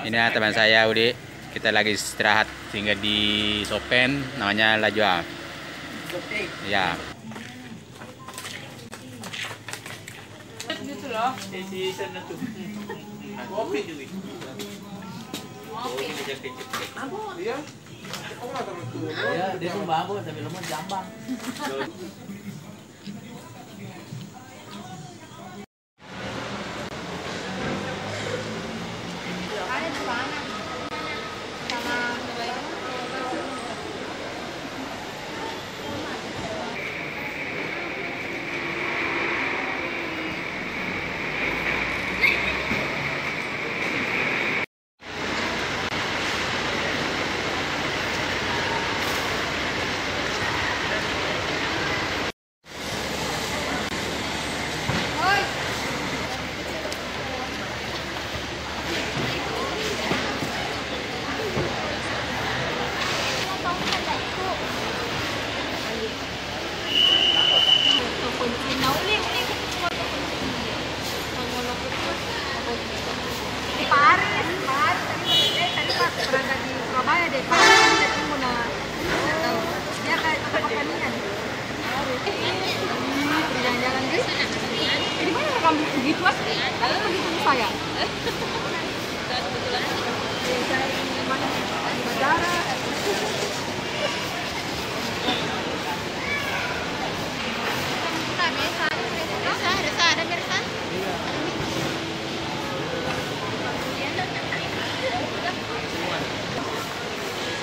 Ini ya teman saya Udi. Kita lagi istirahat tinggal di Sopen, namanya Lajua. Ya. Gitu loh. Di sana tuh. Kopi juga. Kopi. Iya. Ya, dia tuh bagus tapi lemot jambang.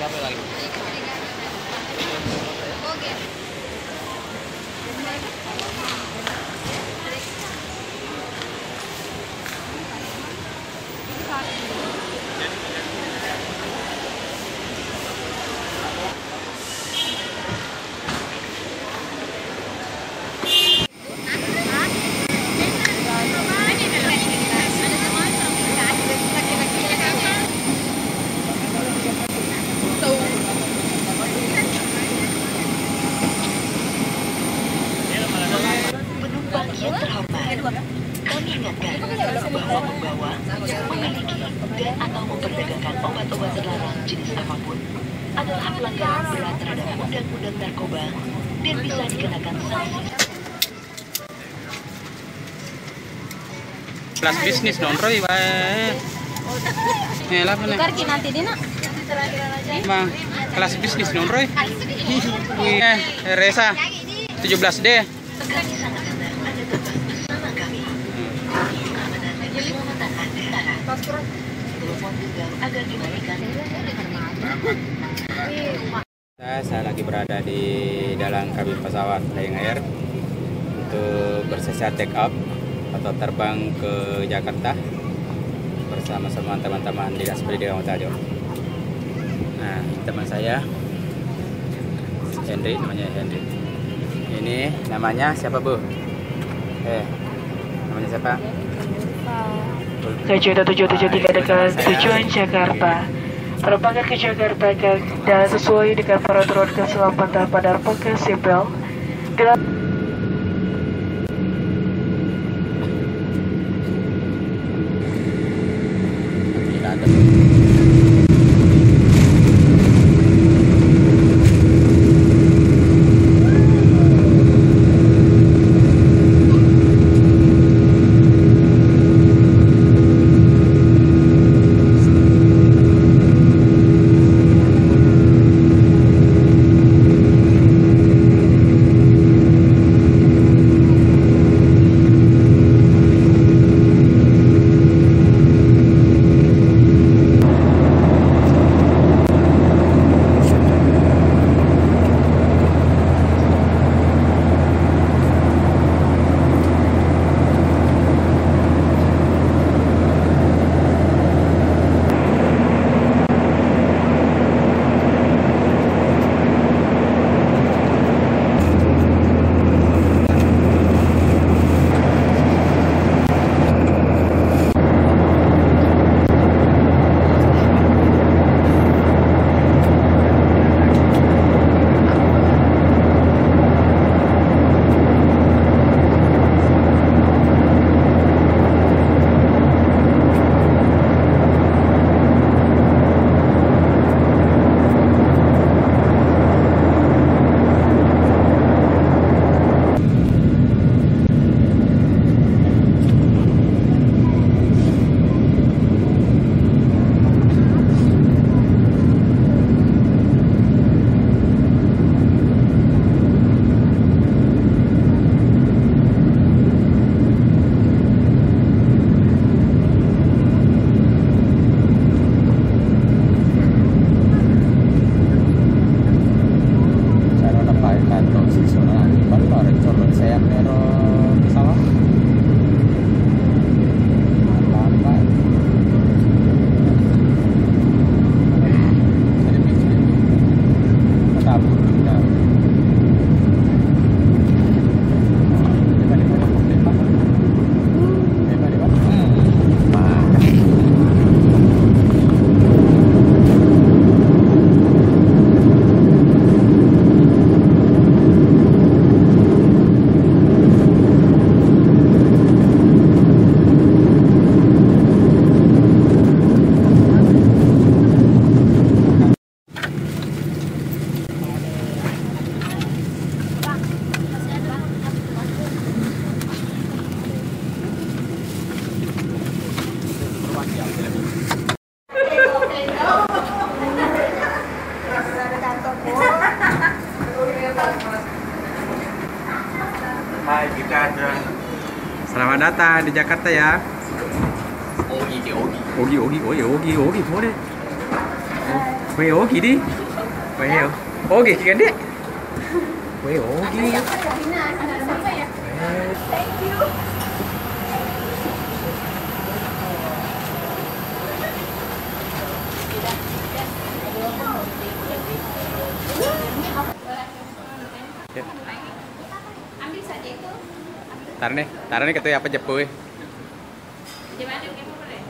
Siapa lagi? Kami ingatkan bahwa membawa, memiliki, dan atau memperdagangkan obat-obat terlarang jenis apapun adalah pelanggaran berat terhadap undang-undang narkoba dan bisa dikenakan sanksi. Kelas bisnis non Roy, bae. Lah mana? Tukar ki nanti dina. Bang, kelas bisnis non Roy. Resa 17D. Saya lagi berada di dalam kabin pesawat Lion Air untuk bersisa take off atau terbang ke Jakarta bersama-sama teman-teman Dinas Pendidikan Kota Jor. Nah, teman saya Henry, namanya Henry. Ini namanya siapa, Bu? Namanya siapa? Kejutan 773 dekat tujuan Jakarta. Penerbangan ke Jakarta dan sesuai dengan peraturan keselamatan penerbangan sipil. Hai, kita ada Selamat datang di Jakarta ya. Ogi boleh. Weh Ogi di. Weh Ogi kan dek. Weh Ogi. Ambil saja itu. Taruh nih ketua apa jepuy. Gimana yang mau boleh?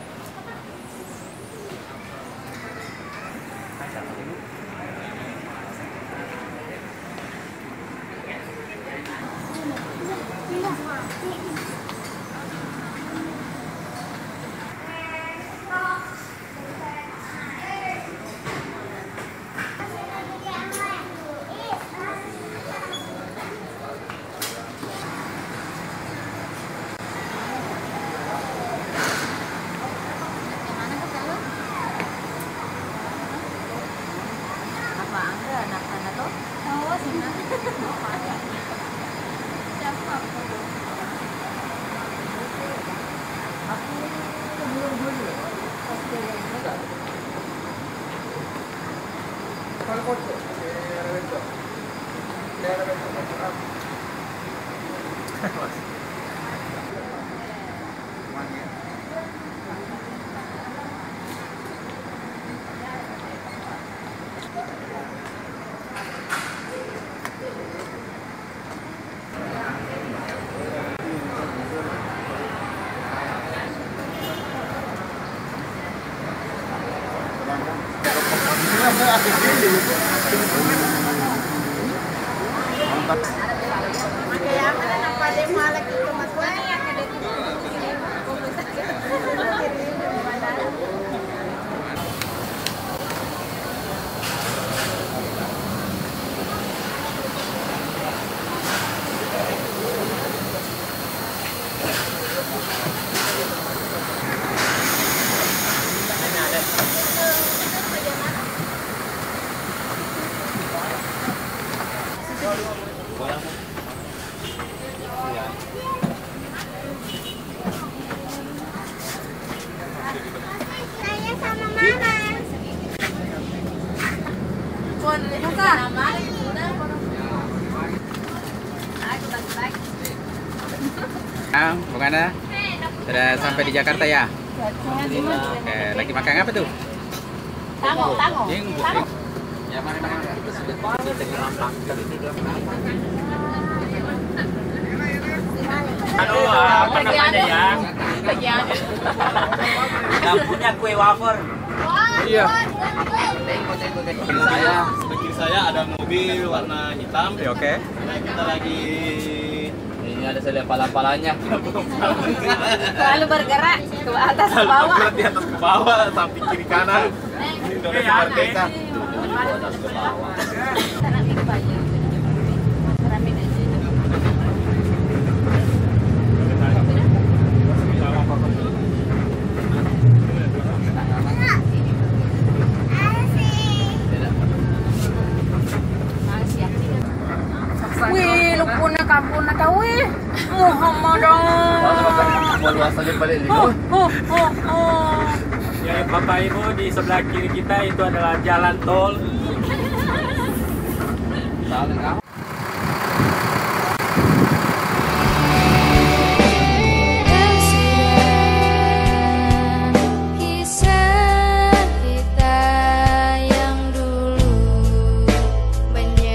Bung Ana, sudah sampai di Jakarta ya? Oke, lagi makan apa tuh? Tango. Ya, mari. Aduh, apa namanya ya? Yang punya kue wafer. Iya. Sebelah saya ada mobil warna hitam. Oke. Nah, kita lagi Ini ada saya lihat pala-palanya. Selalu bergerak ke atas ke bawah. bergerak di atas ke bawah, samping kiri kanan. Indonesia Merdeka. Atas ke bawah. Wih, lupuna kampung na tahu wih. Muhammad. Luas aja balik ini. Ya, Bapak Ibu, di sebelah kiri kita itu adalah jalan tol. Kisah kita yang dulu banyak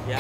Ya.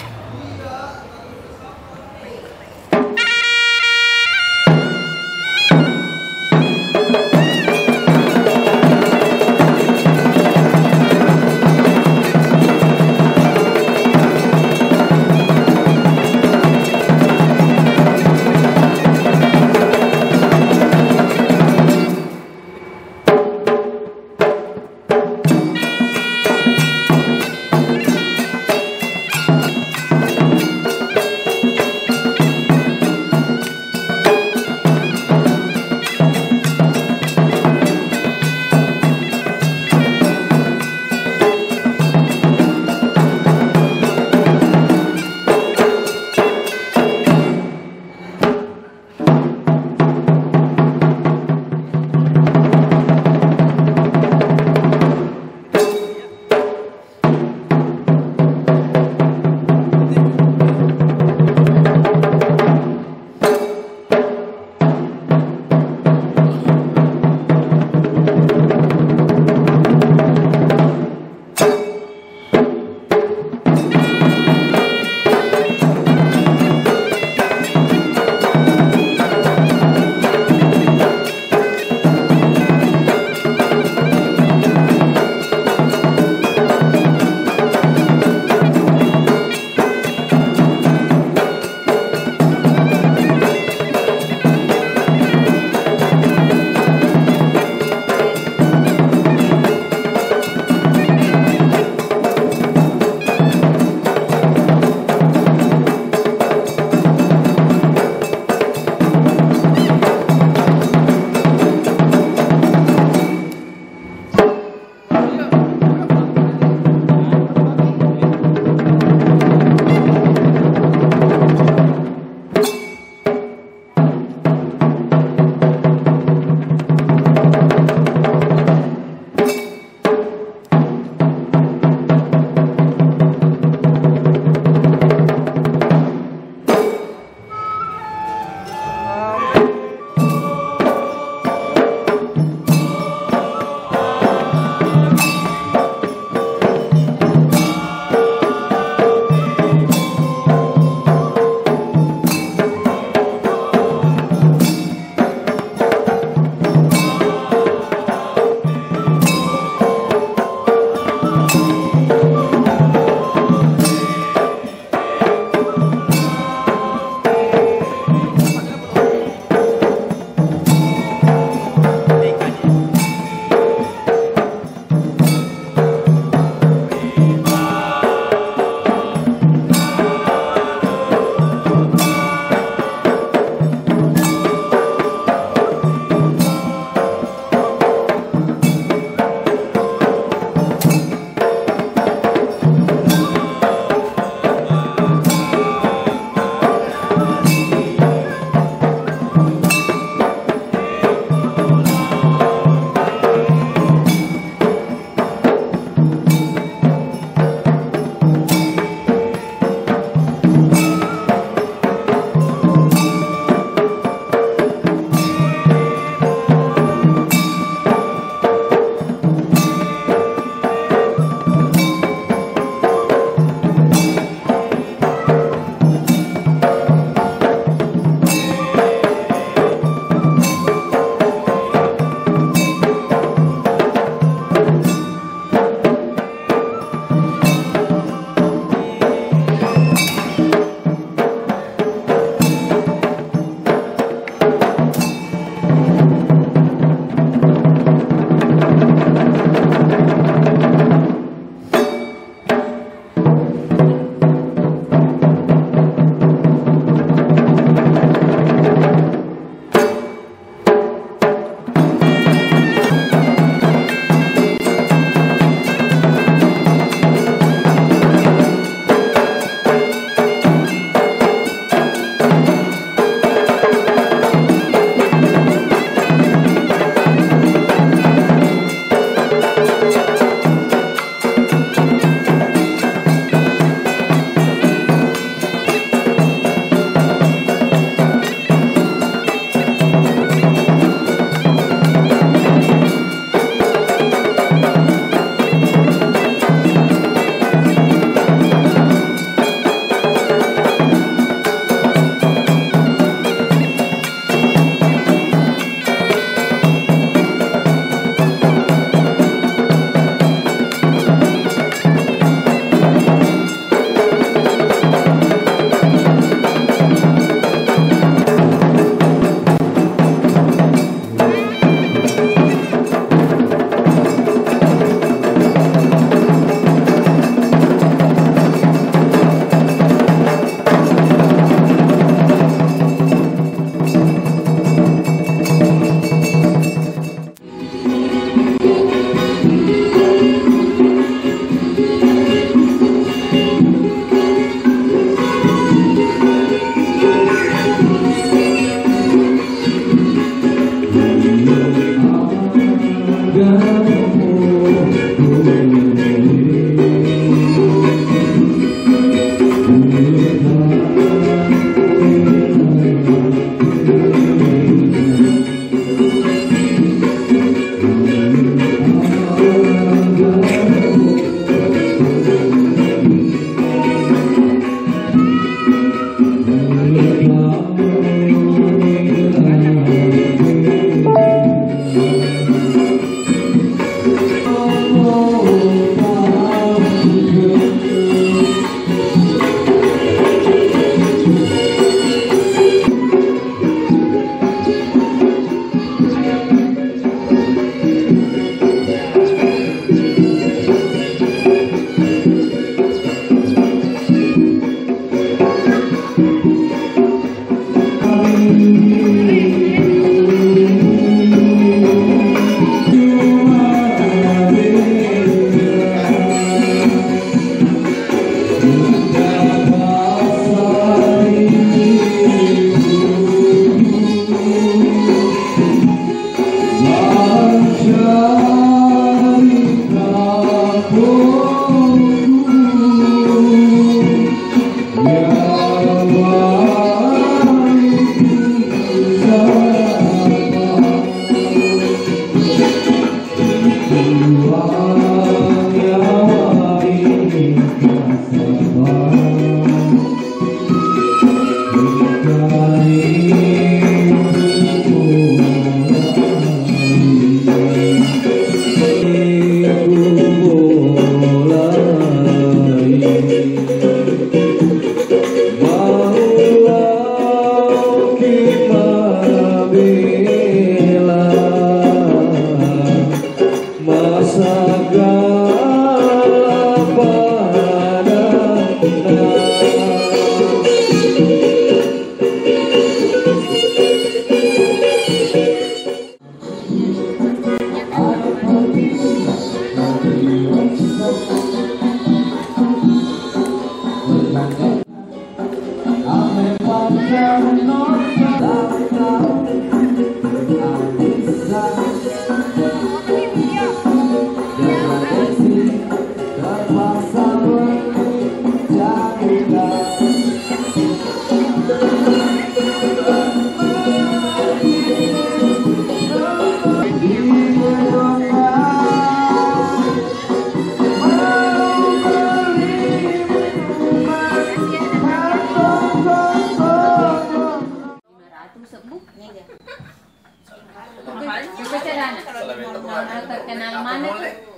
Terkenal mana?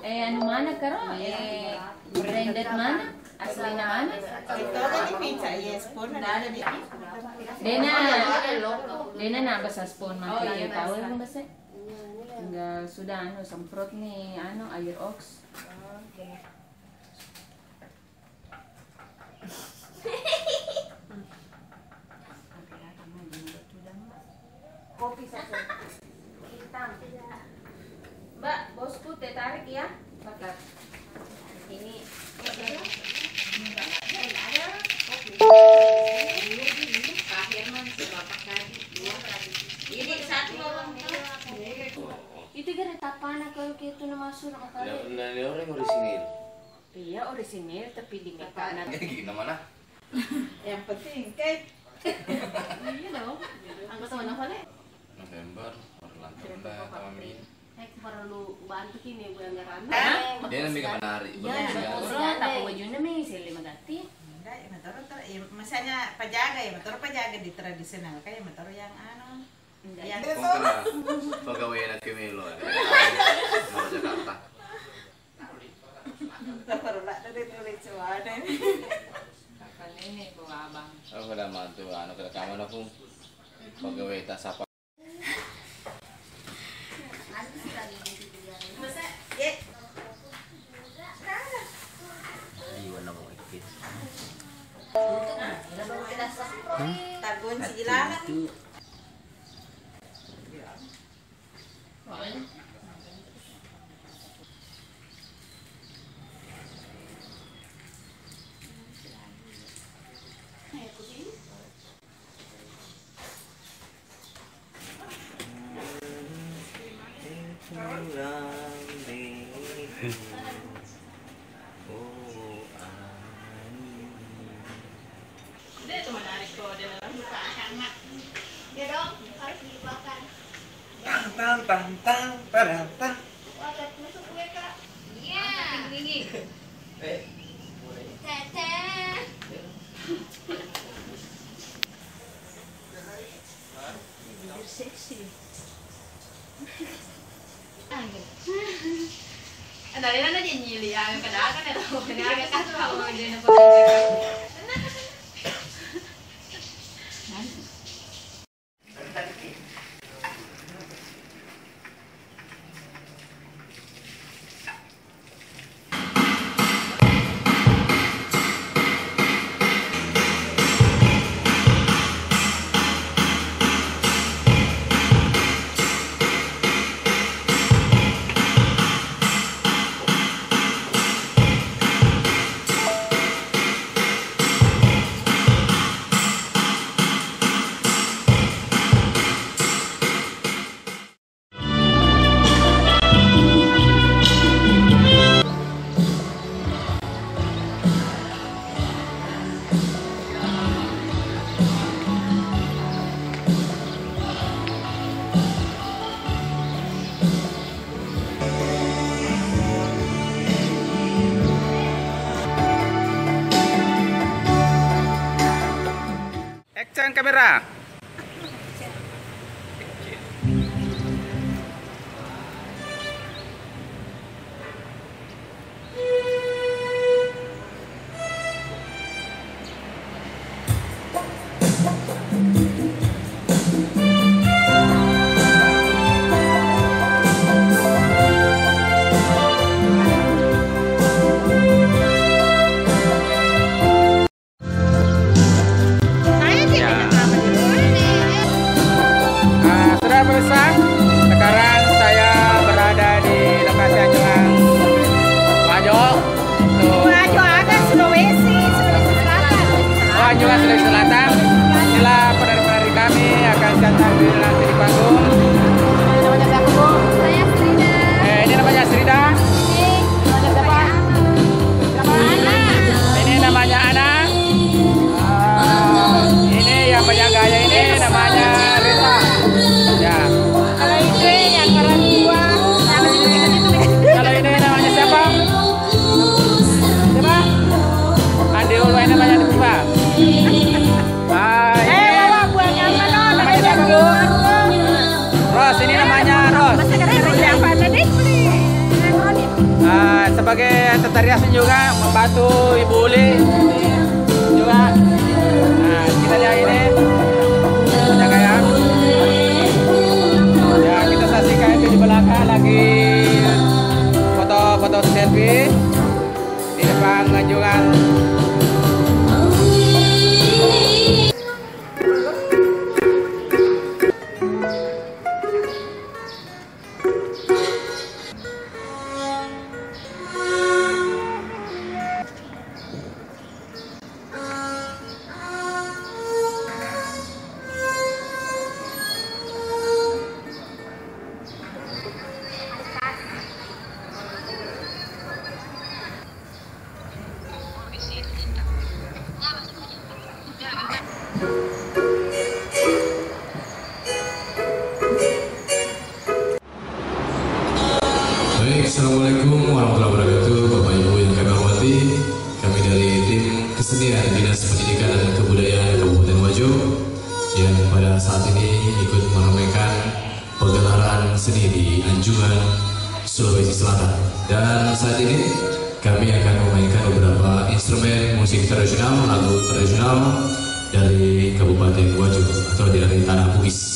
Anu mana karo? Branded mana? Aslinya mana? Itu aja di pizza, yes, pun ada di Dena na basa spoon man kayo tahu mo basa? Enggak sudah anu semprot nih anu air ox. Kopi saja. Hitam. Mbak, bosku teh tarik ya. Bakar. Ini Pak Herman seberapa kali? 2 kali. Ini satu orang itu gara tapana kalau gitu nama masuk kali. Dari orang orisinil. Iya orisinil tapi di mekanan. Gimana mana? yang penting cake. Iya dong. Angkat sama Novale. November, Orlando, Tamin. Perlu bantu kini bulan garam. Dia lebih ke menari. Iya, orang tak wajuna mi sili magati. Enggak, ya motor misalnya penjaga ya, motor penjaga di tradisional kayak motor yang anu. Yang Kung kana pagawin na Kimilo. Mau Jakarta. baru lah dari tulis suara. Kali ini ko abang. Oh, wala man to. Ano kada kamo na kung pagawin ta sa Tagun si Ilalan. Dari mana dia nyili yang kadang kan ada kan tahu dia nak Action kamera. Sudah pemirsa, sekarang saya berada di lokasi Anjungan Wajo. Wajo ada Sulawesi Selatan. Oh, Anjungan Sulawesi Selatan. Inilah penari-penari kami akan datang nanti di panggung. namanya siapa? Saya Frida. Ini namanya Srida. Ini namanya siapa? sebagai tata riasan juga membantu Ibu Uli juga. Nah, kita lihat ini jaga ya. Ya, kita saksikan itu di belakang lagi foto-foto selfie di depan anjungan. Baik, Assalamualaikum warahmatullahi wabarakatuh. Bapak Ibu yang kami hormati, kami dari tim kesenian Dinas Pendidikan dan Kebudayaan Kabupaten Wajo yang pada saat ini ikut meramaikan pegelaran seni di Anjungan, Sulawesi Selatan. Dan saat ini kami akan memainkan beberapa instrumen musik tradisional, lagu tradisional dari Kabupaten Wajo atau dari Tanah Bugis.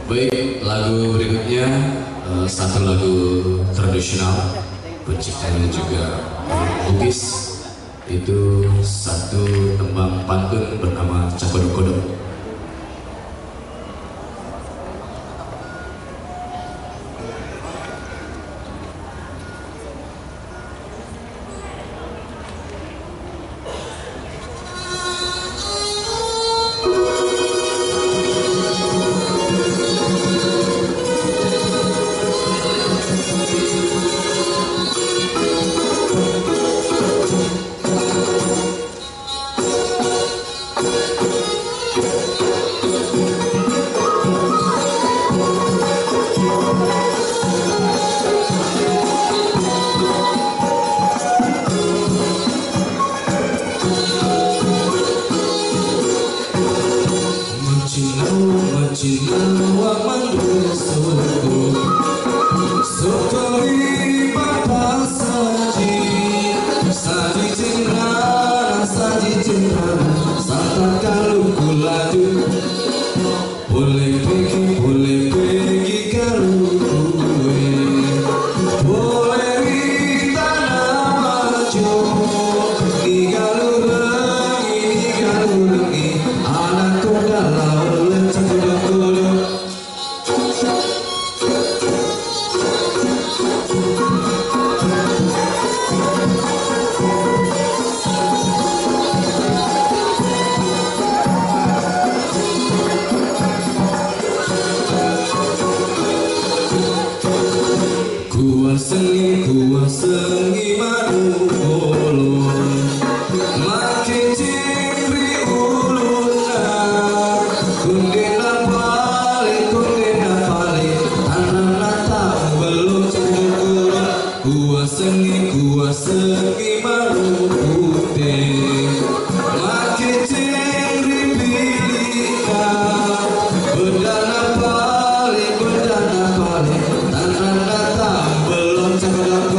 Baik, lagu berikutnya satu lagu tradisional penciptanya juga Bugis, itu satu tembang pantun bernama Cakodok-kodok. macina wa mandusuku sokori papa saji saji cinta santa kalau kulaju boleh pergi kalau gue boleh di tanah maju di galur lagi anak kuda laut lencang kuda Kuah sengi madu bolong makin ciri uluna kundenan pale anak tak belum cukup kuah sengi madu putih makin ciri pilika berdana pale anak tak belum cukup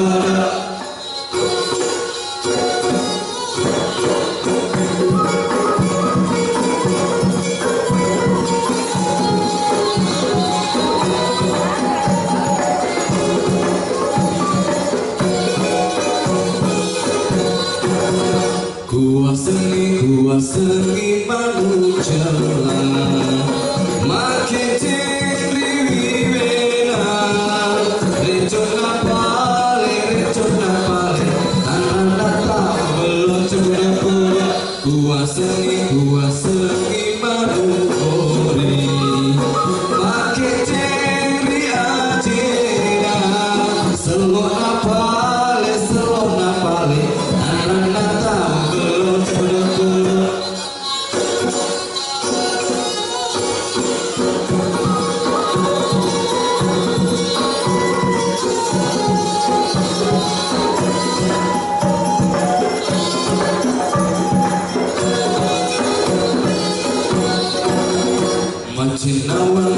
Kuah seni madu jalan makin ciri wena recona pale anak tak belum cukup kuah seni madu ori makin ciri ajena selona pale anak tak belum cukup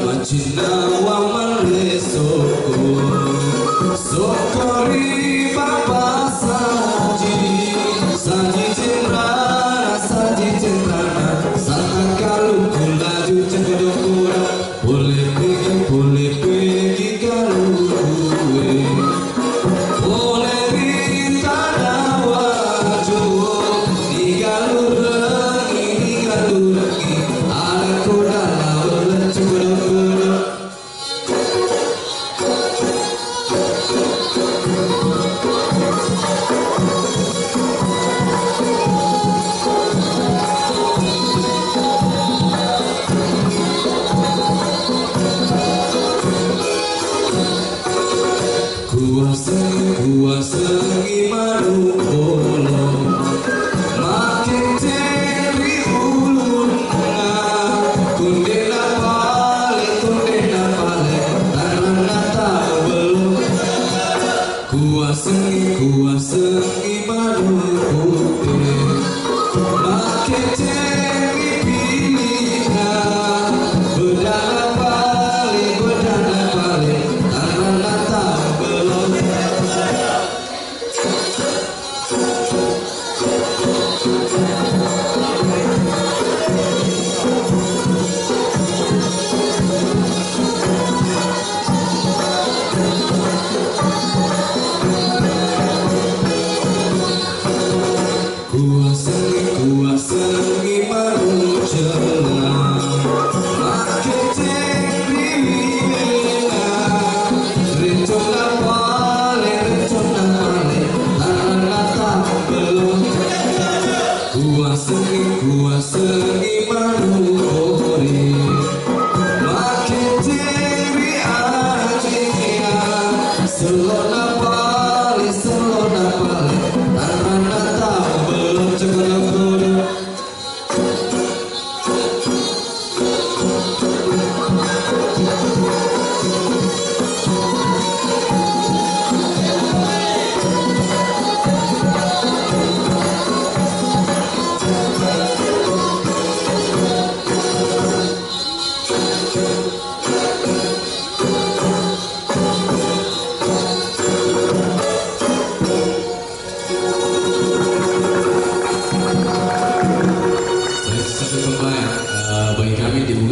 Macinawa malesoko sokori papa saji cendana sangat kalau kulaju cendokura boleh pergi kalau gue boleh di tanah waju di galur lagi anak kuda laut cukup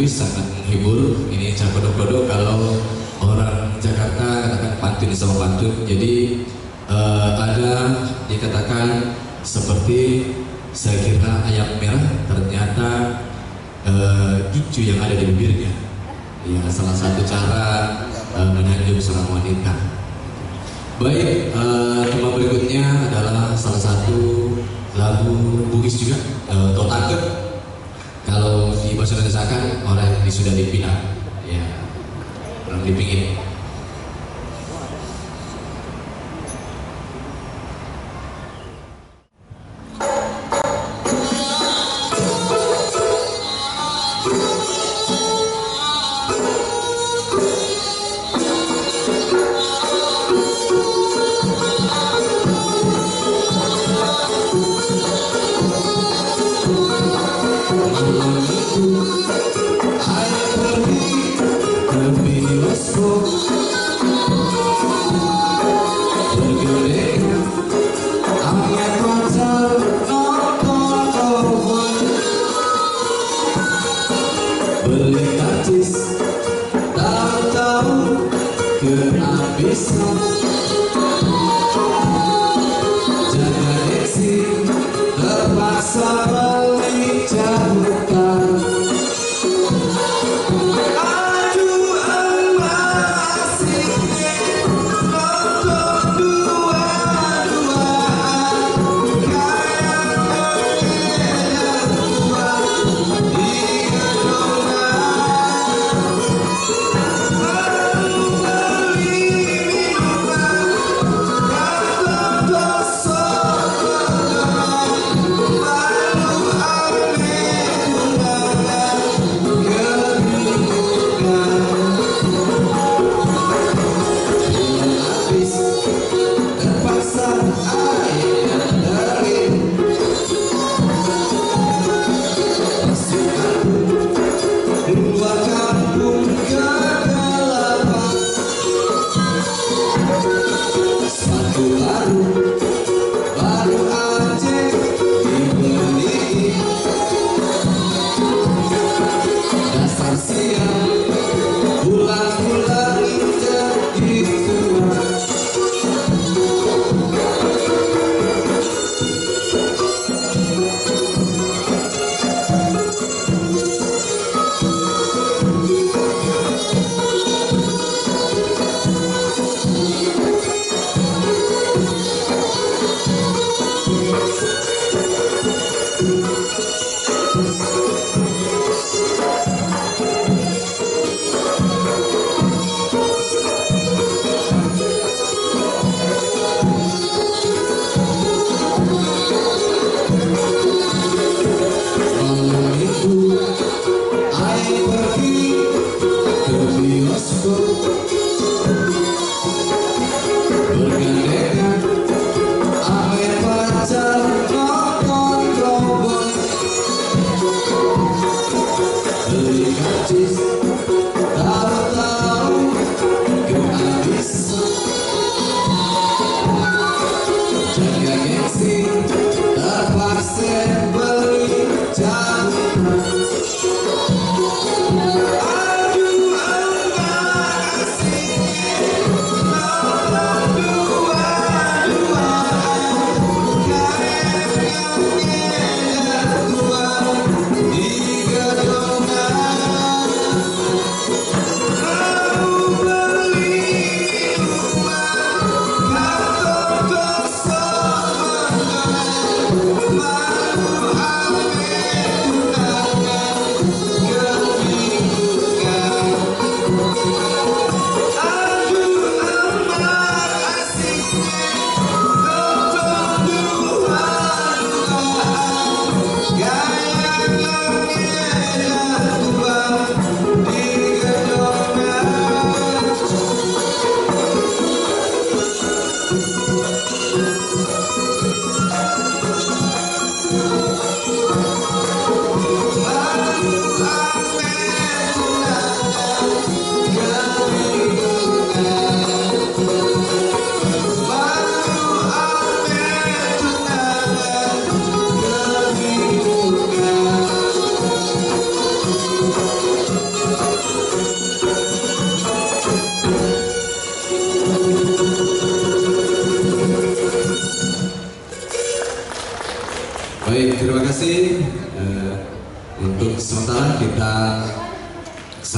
halus, sangat menghibur. Ini cakodok-kodok kalau orang Jakarta katakan pantun sama pantun. Jadi ada dikatakan seperti saya kira ayam merah, ternyata gicu yang ada di bibirnya. Ya, salah satu cara menyanjung seorang wanita. Baik, tema berikutnya adalah salah satu lagu Bugis juga, Totaket. Kalau di bahasa Indonesia kan orang yang sudah dipinang, ya, orang dipingin.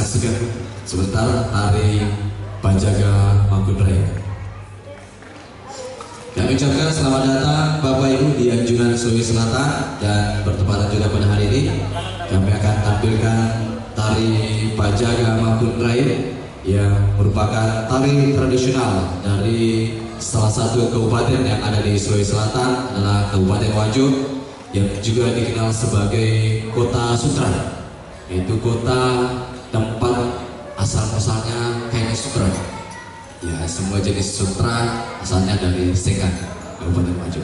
menyaksikan sebentar tari Panjaga Mangkunrai. Kami ucapkan selamat datang Bapak Ibu di Anjungan Sulawesi Selatan, dan bertepatan juga pada hari ini kami akan tampilkan tari Panjaga Mangkunrai yang merupakan tari tradisional dari salah satu kabupaten yang ada di Sulawesi Selatan, adalah Kabupaten Wajo, yang juga dikenal sebagai kota sutra, yaitu kota tempat asal-muasalnya kain sutra. Ya, semua jenis sutra asalnya dari Sengat, Kabupaten Wajo.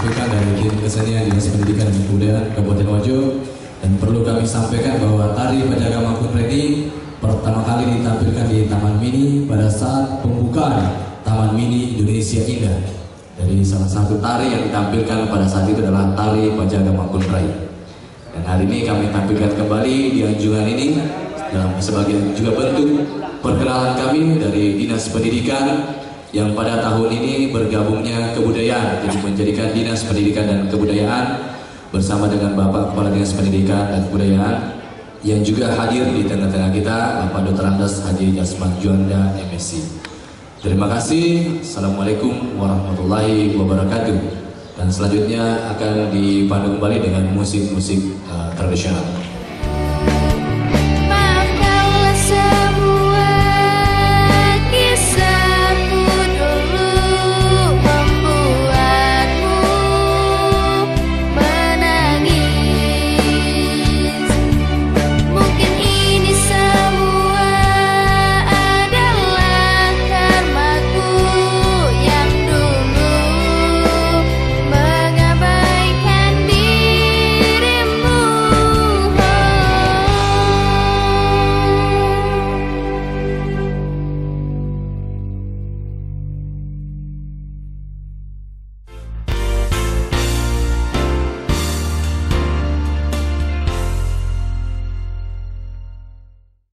disampaikan dari tim kesenian Dinas Pendidikan dan Kebudayaan Kabupaten Wajo. Dan perlu kami sampaikan bahwa tari Penjaga Mangkunrai ini pertama kali ditampilkan di Taman Mini pada saat pembukaan Taman Mini Indonesia Indah. Jadi salah satu tari yang ditampilkan pada saat itu adalah tari Penjaga Mangkunrai. Dan hari ini kami tampilkan kembali di anjungan ini dalam sebagian juga bentuk perkenalan kami dari Dinas Pendidikan yang pada tahun ini bergabungnya kebudayaan, jadi menjadikan Dinas Pendidikan dan Kebudayaan bersama dengan Bapak Kepala Dinas Pendidikan dan Kebudayaan yang juga hadir di tengah-tengah kita, Bapak Dr. Andes Haji Jasman Juanda MSc. Terima kasih. Assalamualaikum warahmatullahi wabarakatuh. Dan selanjutnya akan dipandu kembali dengan musik-musik tradisional.